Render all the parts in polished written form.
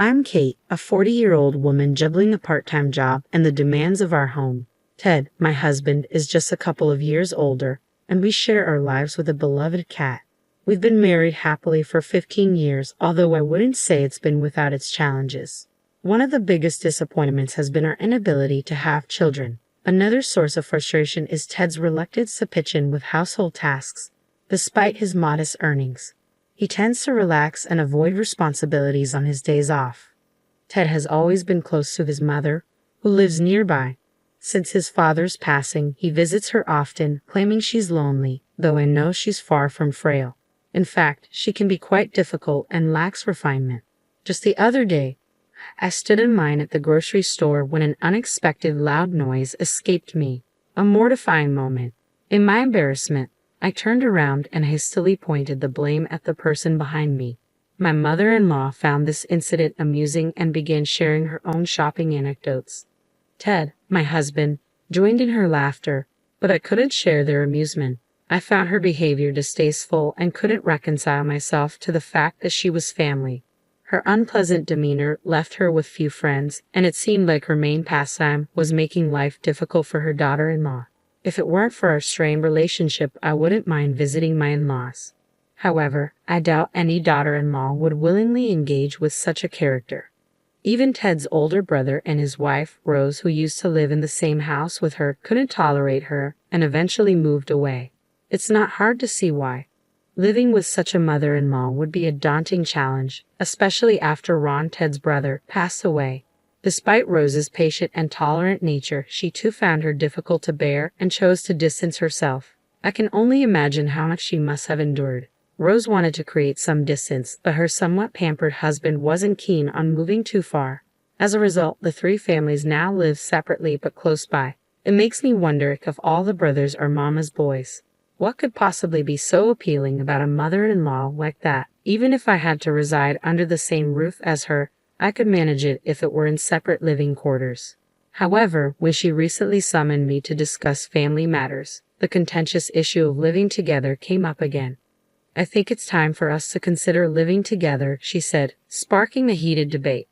I'm Kate, a 40-year-old woman juggling a part-time job and the demands of our home. Ted, my husband, is just a couple of years older, and we share our lives with a beloved cat. We've been married happily for 15 years, although I wouldn't say it's been without its challenges. One of the biggest disappointments has been our inability to have children. Another source of frustration is Ted's reluctance to pitch in with household tasks, despite his modest earnings. He tends to relax and avoid responsibilities on his days off. Ted has always been close to his mother, who lives nearby. Since his father's passing, he visits her often, claiming she's lonely, though I know she's far from frail. In fact, she can be quite difficult and lacks refinement. Just the other day, I stood in line at the grocery store when an unexpected loud noise escaped me. A mortifying moment. In my embarrassment, I turned around and hastily pointed the blame at the person behind me. My mother-in-law found this incident amusing and began sharing her own shopping anecdotes. Ted, my husband, joined in her laughter, but I couldn't share their amusement. I found her behavior distasteful and couldn't reconcile myself to the fact that she was family. Her unpleasant demeanor left her with few friends, and it seemed like her main pastime was making life difficult for her daughter-in-law. If it weren't for our strained relationship, I wouldn't mind visiting my in-laws. However, I doubt any daughter-in-law would willingly engage with such a character. Even Ted's older brother and his wife, Rose, who used to live in the same house with her, couldn't tolerate her and eventually moved away. It's not hard to see why. Living with such a mother-in-law would be a daunting challenge, especially after Ron, Ted's brother, passed away. Despite Rose's patient and tolerant nature, she too found her difficult to bear and chose to distance herself. I can only imagine how much she must have endured. Rose wanted to create some distance, but her somewhat pampered husband wasn't keen on moving too far. As a result, the three families now live separately but close by. It makes me wonder if all the brothers are Mama's boys. What could possibly be so appealing about a mother-in-law like that? Even if I had to reside under the same roof as her, I could manage it if it were in separate living quarters. However, when she recently summoned me to discuss family matters, the contentious issue of living together came up again. I think it's time for us to consider living together, she said, sparking a heated debate.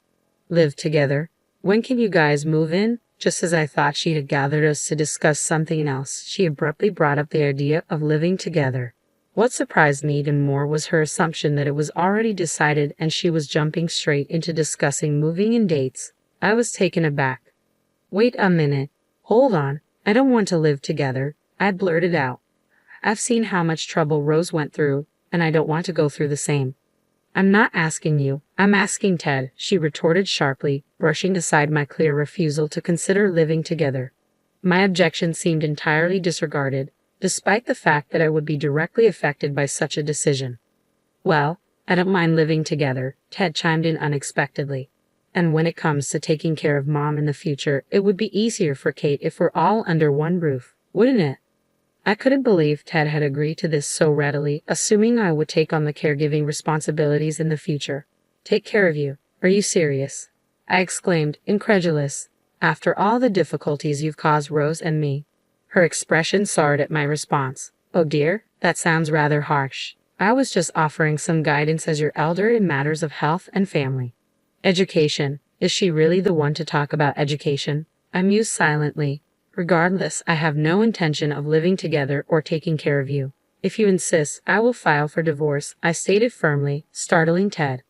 Live together? When can you guys move in? Just as I thought she had gathered us to discuss something else, she abruptly brought up the idea of living together. What surprised me even more was her assumption that it was already decided and she was jumping straight into discussing moving and dates. I was taken aback. Wait a minute. Hold on. I don't want to live together, I blurted out. I've seen how much trouble Rose went through, and I don't want to go through the same. I'm not asking you, I'm asking Ted, she retorted sharply, brushing aside my clear refusal to consider living together. My objection seemed entirely disregarded, despite the fact that I would be directly affected by such a decision. Well, I don't mind living together, Ted chimed in unexpectedly. And when it comes to taking care of Mom in the future, it would be easier for Kate if we're all under one roof, wouldn't it? I couldn't believe Ted had agreed to this so readily, assuming I would take on the caregiving responsibilities in the future. Take care of you? Are you serious? I exclaimed, incredulous. After all the difficulties you've caused Rose and me. Her expression soured at my response. Oh dear, that sounds rather harsh. I was just offering some guidance as your elder in matters of health and family. Education. Is she really the one to talk about education? I mused silently. Regardless, I have no intention of living together or taking care of you. If you insist, I will file for divorce, I stated firmly, startling Ted.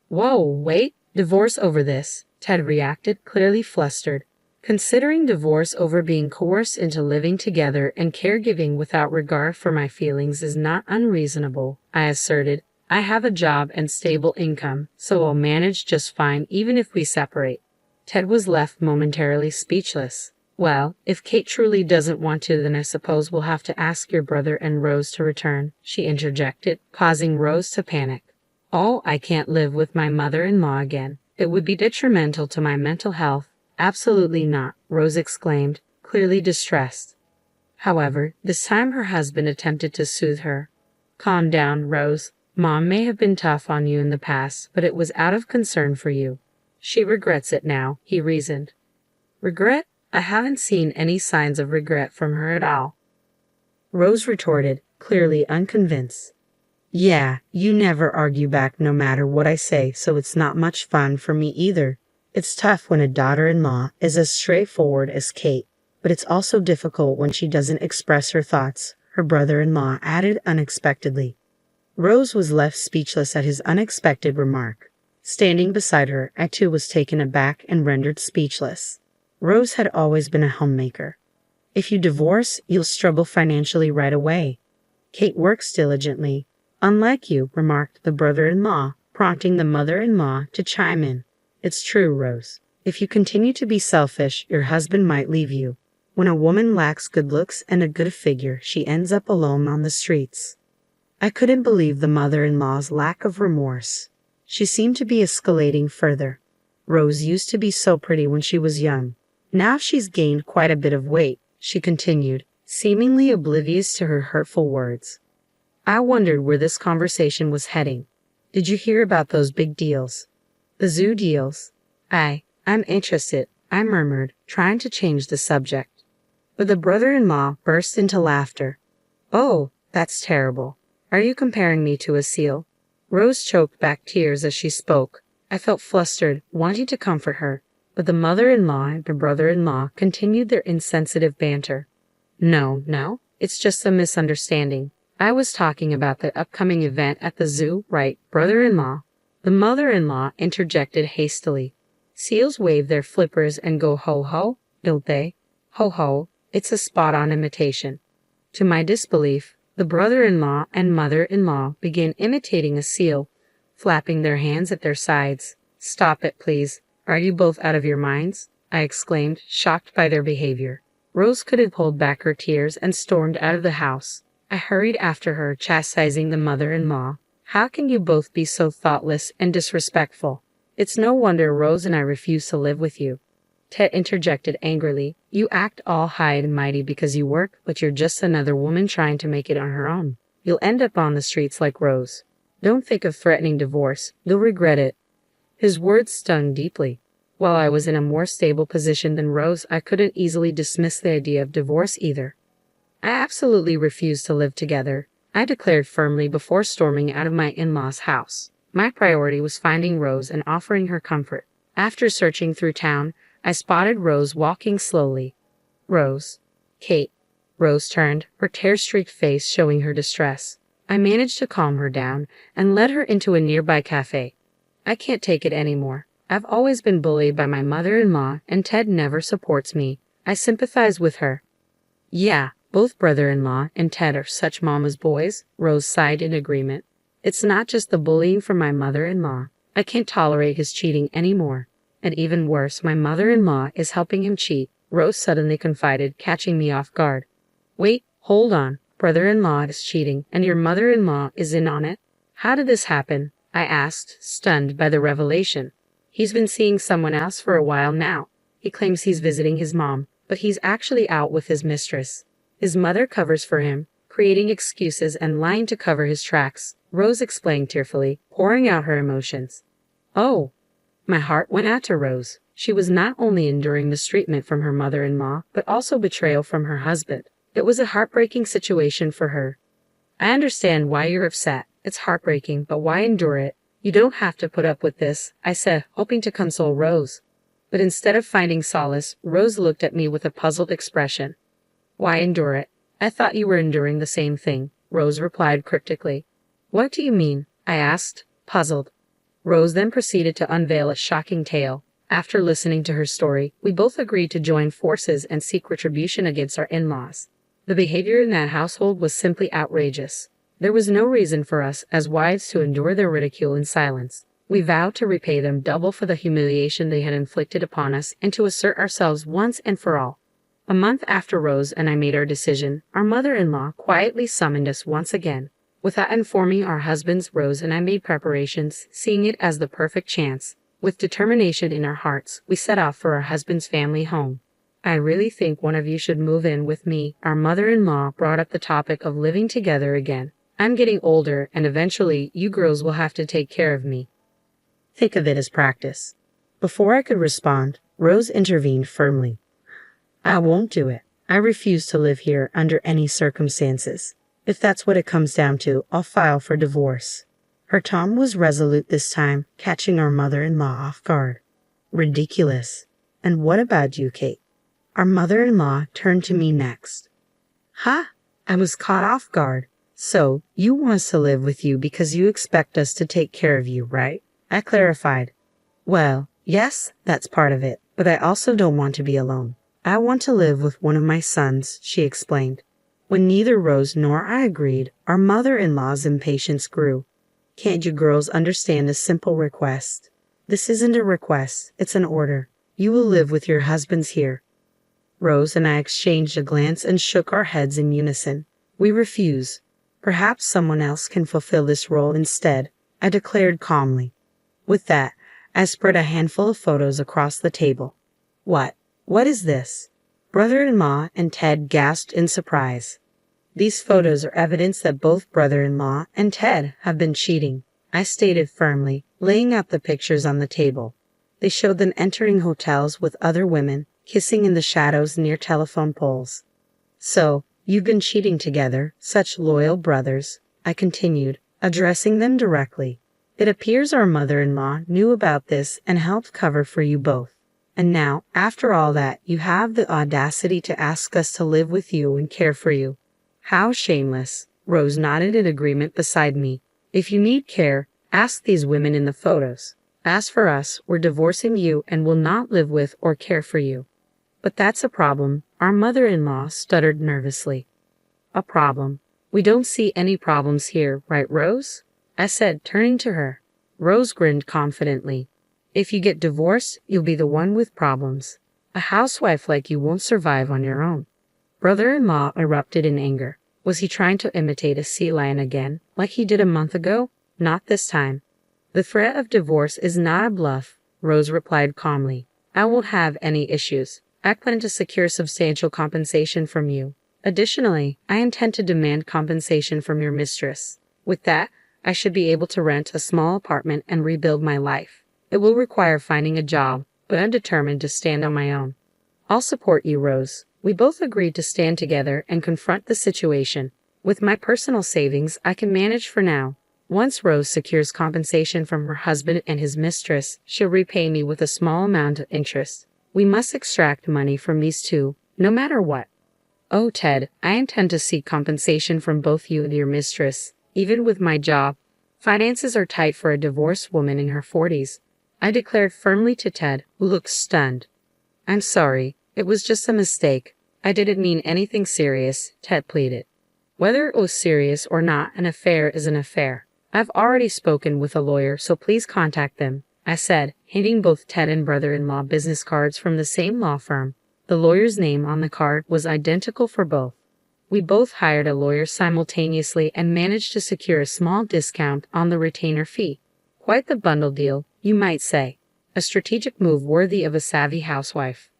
Whoa, wait, divorce over this? Ted reacted, clearly flustered. Considering divorce over being coerced into living together and caregiving without regard for my feelings is not unreasonable, I asserted. I have a job and stable income, so I'll manage just fine even if we separate. Ted was left momentarily speechless. Well, if Kate truly doesn't want to, then I suppose we'll have to ask your brother and Rose to return, she interjected, causing Rose to panic. Oh, I can't live with my mother-in-law again. It would be detrimental to my mental health. Absolutely not, Rose exclaimed, clearly distressed. However, this time her husband attempted to soothe her. Calm down, Rose. Mom may have been tough on you in the past, but it was out of concern for you. She regrets it now, he reasoned. Regret? I haven't seen any signs of regret from her at all. Rose retorted, clearly unconvinced. Yeah, you never argue back no matter what I say, so it's not much fun for me either. It's tough when a daughter-in-law is as straightforward as Kate, but it's also difficult when she doesn't express her thoughts, her brother-in-law added unexpectedly. Rose was left speechless at his unexpected remark. Standing beside her, I too was taken aback and rendered speechless. Rose had always been a homemaker. If you divorce, you'll struggle financially right away. Kate works diligently. Unlike you, remarked the brother-in-law, prompting the mother-in-law to chime in. It's true, Rose. If you continue to be selfish, your husband might leave you. When a woman lacks good looks and a good figure, she ends up alone on the streets. I couldn't believe the mother-in-law's lack of remorse. She seemed to be escalating further. Rose used to be so pretty when she was young. Now she's gained quite a bit of weight, she continued, seemingly oblivious to her hurtful words. I wondered where this conversation was heading. Did you hear about those big deals? The zoo deals? I'm interested, I murmured, trying to change the subject. But the brother-in-law burst into laughter. Oh, that's terrible. Are you comparing me to a seal? Rose choked back tears as she spoke. I felt flustered, wanting to comfort her, but the mother-in-law and the brother-in-law continued their insensitive banter. No, it's just a misunderstanding. I was talking about the upcoming event at the zoo, right, brother-in-law? The mother-in-law interjected hastily. Seals wave their flippers and go ho-ho, don't they? Ho-ho, it's a spot-on imitation. To my disbelief, the brother-in-law and mother-in-law began imitating a seal, flapping their hands at their sides. Stop it, please. Are you both out of your minds? I exclaimed, shocked by their behavior. Rose couldn't hold back her tears and stormed out of the house. I hurried after her, chastising the mother-in-law. How can you both be so thoughtless and disrespectful? It's no wonder Rose and I refuse to live with you. Ted interjected angrily. You act all high and mighty because you work, but you're just another woman trying to make it on her own. You'll end up on the streets like Rose. Don't think of threatening divorce. You'll regret it. His words stung deeply. While I was in a more stable position than Rose, I couldn't easily dismiss the idea of divorce either. I absolutely refused to live together, I declared firmly before storming out of my in-laws' house. My priority was finding Rose and offering her comfort. After searching through town, I spotted Rose walking slowly. Rose. Kate. Rose turned, her tear-streaked face showing her distress. I managed to calm her down and led her into a nearby cafe. I can't take it anymore. I've always been bullied by my mother-in-law, and Ted never supports me. I sympathize with her. Yeah, both brother-in-law and Ted are such mama's boys, Rose sighed in agreement. It's not just the bullying from my mother-in-law. I can't tolerate his cheating anymore. And even worse, my mother-in-law is helping him cheat, Rose suddenly confided, catching me off guard. Wait, hold on. Brother-in-law is cheating, and your mother-in-law is in on it? How did this happen? I asked, stunned by the revelation. He's been seeing someone else for a while now. He claims he's visiting his mom, but he's actually out with his mistress. His mother covers for him, creating excuses and lying to cover his tracks, Rose explained tearfully, pouring out her emotions. Oh! My heart went out to Rose. She was not only enduring mistreatment from her mother-in-law, but also betrayal from her husband. It was a heartbreaking situation for her. I understand why you're upset. It's heartbreaking, but why endure it? You don't have to put up with this, I said, hoping to console Rose. But instead of finding solace, Rose looked at me with a puzzled expression. Why endure it? I thought you were enduring the same thing, Rose replied cryptically. What do you mean? I asked, puzzled. Rose then proceeded to unveil a shocking tale. After listening to her story, we both agreed to join forces and seek retribution against our in-laws. The behavior in that household was simply outrageous. There was no reason for us, as wives, to endure their ridicule in silence. We vowed to repay them double for the humiliation they had inflicted upon us and to assert ourselves once and for all. A month after Rose and I made our decision, our mother-in-law quietly summoned us once again. Without informing our husbands, Rose and I made preparations, seeing it as the perfect chance. With determination in our hearts, we set off for our husband's family home. I really think one of you should move in with me. Our mother-in-law brought up the topic of living together again. I'm getting older, and eventually you girls will have to take care of me. Think of it as practice. Before I could respond, Rose intervened firmly. I won't do it. I refuse to live here under any circumstances. If that's what it comes down to, I'll file for divorce. Her tone was resolute this time, catching our mother-in-law off guard. Ridiculous. And what about you, Kate? Our mother-in-law turned to me next. Huh? I was caught off guard. So, you want us to live with you because you expect us to take care of you, right? I clarified. Well, yes, that's part of it, but I also don't want to be alone. I want to live with one of my sons, she explained. When neither Rose nor I agreed, our mother-in-law's impatience grew. Can't you girls understand a simple request? This isn't a request, it's an order. You will live with your husbands here. Rose and I exchanged a glance and shook our heads in unison. We refuse. Perhaps someone else can fulfill this role instead, I declared calmly. With that, I spread a handful of photos across the table. What is this? Brother-in-law and Ted gasped in surprise. These photos are evidence that both brother-in-law and Ted have been cheating, I stated firmly, laying out the pictures on the table. They showed them entering hotels with other women, kissing in the shadows near telephone poles. So, you've been cheating together, such loyal brothers, I continued, addressing them directly. It appears our mother-in-law knew about this and helped cover for you both. And now, after all that, you have the audacity to ask us to live with you and care for you. How shameless. Rose nodded in agreement beside me. If you need care, ask these women in the photos. As for us, we're divorcing you and will not live with or care for you. But that's a problem, our mother-in-law stuttered nervously. A problem? We don't see any problems here, right, Rose? I said, turning to her. Rose grinned confidently. If you get divorced, you'll be the one with problems. A housewife like you won't survive on your own. Brother-in-law erupted in anger. Was he trying to imitate a sea lion again, like he did a month ago? Not this time. The threat of divorce is not a bluff, Rose replied calmly. I won't have any issues. I plan to secure substantial compensation from you. Additionally, I intend to demand compensation from your mistress. With that, I should be able to rent a small apartment and rebuild my life. It will require finding a job, but I'm determined to stand on my own. I'll support you, Rose. We both agreed to stand together and confront the situation. With my personal savings, I can manage for now. Once Rose secures compensation from her husband and his mistress, she'll repay me with a small amount of interest. We must extract money from these two, no matter what. Oh, Ted, I intend to seek compensation from both you and your mistress, even with my job. Finances are tight for a divorced woman in her 40s. I declared firmly to Ted, who looked stunned. I'm sorry, it was just a mistake. I didn't mean anything serious, Ted pleaded. Whether it was serious or not, an affair is an affair. I've already spoken with a lawyer, so please contact them, I said, handing both Ted and brother-in-law business cards from the same law firm. The lawyer's name on the card was identical for both. We both hired a lawyer simultaneously and managed to secure a small discount on the retainer fee. Quite the bundle deal, you might say. A strategic move worthy of a savvy housewife.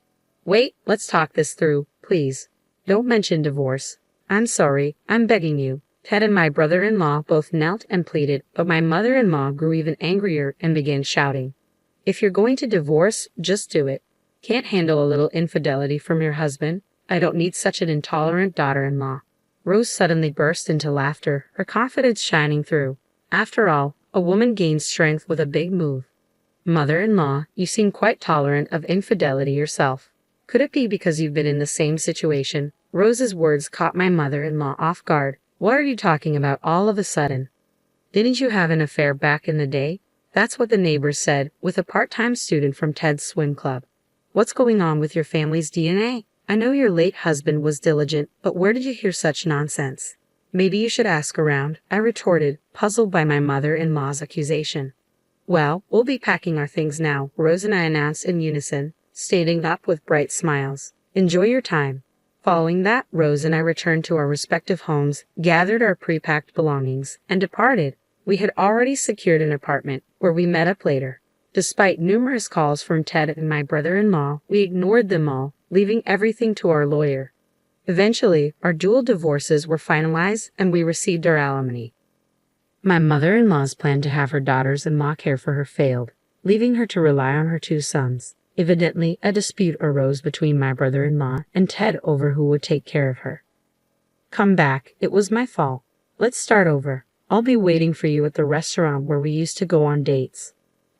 Wait, let's talk this through, please. Don't mention divorce. I'm sorry, I'm begging you. Ted and my brother-in-law both knelt and pleaded, but my mother-in-law grew even angrier and began shouting. If you're going to divorce, just do it. Can't handle a little infidelity from your husband? I don't need such an intolerant daughter-in-law. Rose suddenly burst into laughter, her confidence shining through. After all, a woman gains strength with a big move. Mother-in-law, you seem quite tolerant of infidelity yourself. Could it be because you've been in the same situation? Rose's words caught my mother-in-law off guard. What are you talking about all of a sudden? Didn't you have an affair back in the day? That's what the neighbors said, with a part-time student from Ted's swim club. What's going on with your family's DNA? I know your late husband was diligent, but where did you hear such nonsense? Maybe you should ask around, I retorted, puzzled by my mother-in-law's accusation. Well, we'll be packing our things now, Rose and I announced in unison, standing up with bright smiles. Enjoy your time. Following that, Rose and I returned to our respective homes, gathered our pre-packed belongings, and departed. We had already secured an apartment, where we met up later. Despite numerous calls from Ted and my brother-in-law, we ignored them all, leaving everything to our lawyer. Eventually, our dual divorces were finalized and we received our alimony. My mother-in-law's plan to have her daughters-in-law care for her failed, leaving her to rely on her two sons. Evidently, a dispute arose between my brother-in-law and Ted over who would take care of her. Come back, it was my fault. Let's start over. I'll be waiting for you at the restaurant where we used to go on dates.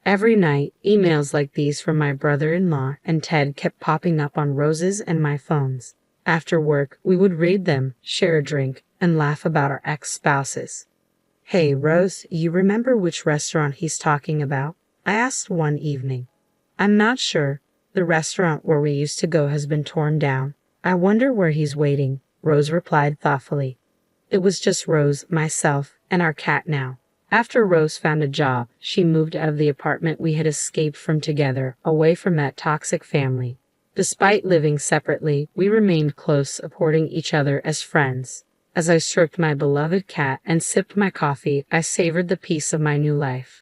Every night, emails like these from my brother-in-law and Ted kept popping up on Rose's and my phones. After work, we would read them, share a drink, and laugh about our ex-spouses. Hey, Rose, you remember which restaurant he's talking about? I asked one evening. I'm not sure. The restaurant where we used to go has been torn down. I wonder where he's waiting, Rose replied thoughtfully. It was just Rose, myself, and our cat now. After Rose found a job, she moved out of the apartment we had escaped from together, away from that toxic family. Despite living separately, we remained close, supporting each other as friends. As I stroked my beloved cat and sipped my coffee, I savored the peace of my new life.